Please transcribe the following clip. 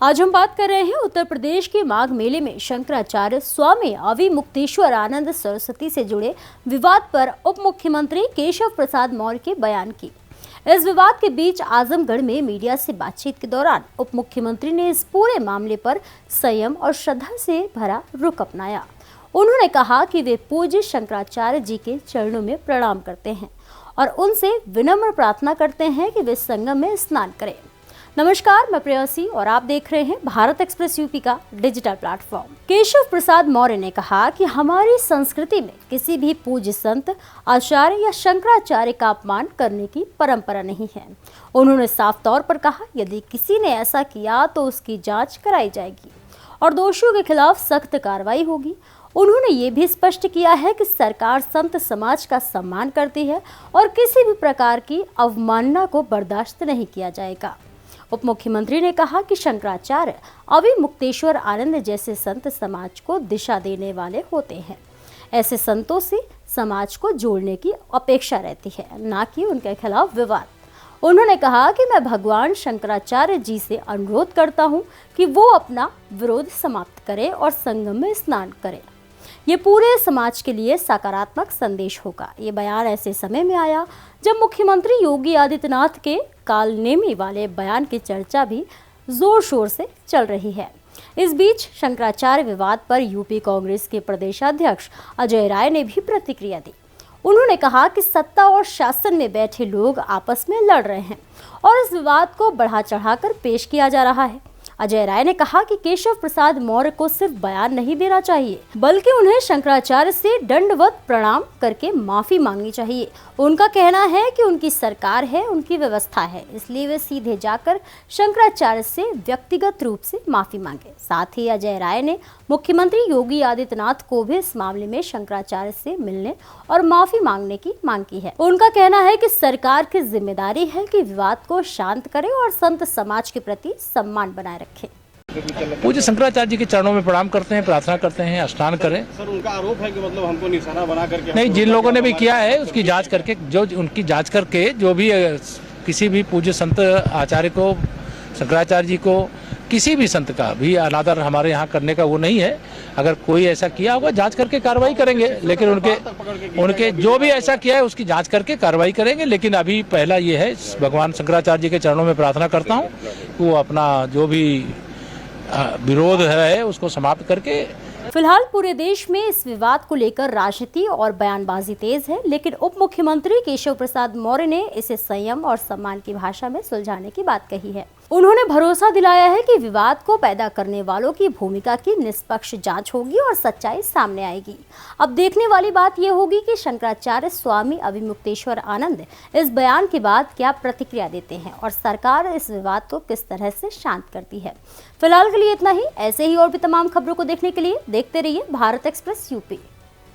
आज हम बात कर रहे हैं उत्तर प्रदेश के माघ मेले में शंकराचार्य स्वामी अविमुक्तेश्वरानंद सरस्वती से जुड़े विवाद पर उप मुख्यमंत्री केशव प्रसाद मौर्य के बयान की। इस विवाद के बीच आजमगढ़ में मीडिया से बातचीत के दौरान उप मुख्यमंत्री ने इस पूरे मामले पर संयम और श्रद्धा से भरा रुख अपनाया। उन्होंने कहा कि वे पूज्य शंकराचार्य जी के चरणों में प्रणाम करते हैं और उनसे विनम्र प्रार्थना करते हैं कि वे संगम में स्नान करें। नमस्कार, मैं प्रेयसी और आप देख रहे हैं भारत एक्सप्रेस यूपी का डिजिटल प्लेटफॉर्म। केशव प्रसाद मौर्य ने कहा कि हमारी संस्कृति में किसी भी पूज्य संत, आचार्य या शंकराचार्य का अपमान करने की परंपरा नहीं है। उन्होंने साफ तौर पर कहा, यदि किसी ने ऐसा किया तो उसकी जांच कराई जाएगी और दोषियों के खिलाफ सख्त कार्रवाई होगी। उन्होंने ये भी स्पष्ट किया है कि सरकार संत समाज का सम्मान करती है और किसी भी प्रकार की अवमानना को बर्दाश्त नहीं किया जाएगा। उप मुख्यमंत्री ने कहा कि शंकराचार्य अविमुक्तेश्वर आनंद जैसे संत समाज को दिशा देने वाले होते हैं। ऐसे संतों से समाज को जोड़ने की अपेक्षा रहती है, ना कि उनके खिलाफ विवाद। उन्होंने कहा कि मैं भगवान शंकराचार्य जी से अनुरोध करता हूं कि वो अपना विरोध समाप्त करें और संगम में स्नान करें। ये पूरे समाज के लिए सकारात्मक संदेश होगा। ये बयान ऐसे समय में आया जब मुख्यमंत्री योगी आदित्यनाथ के कालनेमी वाले बयान की चर्चा भी जोर शोर से चल रही है। इस बीच शंकराचार्य विवाद पर यूपी कांग्रेस के प्रदेशाध्यक्ष अजय राय ने भी प्रतिक्रिया दी। उन्होंने कहा कि सत्ता और शासन में बैठे लोग आपस में लड़ रहे हैं और इस विवाद को बढ़ा चढ़ाकर पेश किया जा रहा है। अजय राय ने कहा कि केशव प्रसाद मौर्य को सिर्फ बयान नहीं देना चाहिए, बल्कि उन्हें शंकराचार्य से दंडवत प्रणाम करके माफी मांगनी चाहिए। उनका कहना है कि उनकी सरकार है, उनकी व्यवस्था है, इसलिए वे सीधे जाकर शंकराचार्य से व्यक्तिगत रूप से माफी मांगे। साथ ही अजय राय ने मुख्यमंत्री योगी आदित्यनाथ को भी इस मामले में शंकराचार्य से मिलने और माफी मांगने की मांग की है। उनका कहना है कि सरकार की जिम्मेदारी है कि विवाद को शांत करे और संत समाज के प्रति सम्मान बनाए रखे। पूज्य शंकराचार्य जी के चरणों में प्रणाम करते हैं, प्रार्थना करते हैं, स्नान करें। सर, उनका आरोप है कि मतलब हमको निशाना बना करके नहीं, जिन लोगों ने भी किया है उसकी जांच करके, जो भी किसी भी पूज्य संत आचार्य को, शंकराचार्य जी को, किसी भी संत का भी अनादर हमारे यहाँ करने का वो नहीं है। अगर कोई ऐसा किया होगा जांच करके कार्रवाई करेंगे, लेकिन उनके जो भी ऐसा किया है उसकी जांच करके कार्रवाई करेंगे। लेकिन अभी पहला ये है, भगवान शंकराचार्य जी के चरणों में प्रार्थना करता हूँ वो अपना जो भी विरोध है उसको समाप्त करके। फिलहाल पूरे देश में इस विवाद को लेकर राजनीति और बयानबाजी तेज है, लेकिन उप मुख्यमंत्री केशव प्रसाद मौर्य ने इसे संयम और सम्मान की भाषा में सुलझाने की बात कही है। उन्होंने भरोसा दिलाया है कि विवाद को पैदा करने वालों की भूमिका की निष्पक्ष जांच होगी और सच्चाई सामने आएगी। अब देखने वाली बात यह होगी कि शंकराचार्य स्वामी अविमुक्तेश्वर आनंद इस बयान के बाद क्या प्रतिक्रिया देते हैं और सरकार इस विवाद को किस तरह से शांत करती है। फिलहाल के लिए इतना ही। ऐसे ही और भी तमाम खबरों को देखने के लिए देखते रहिए भारत एक्सप्रेस यूपी।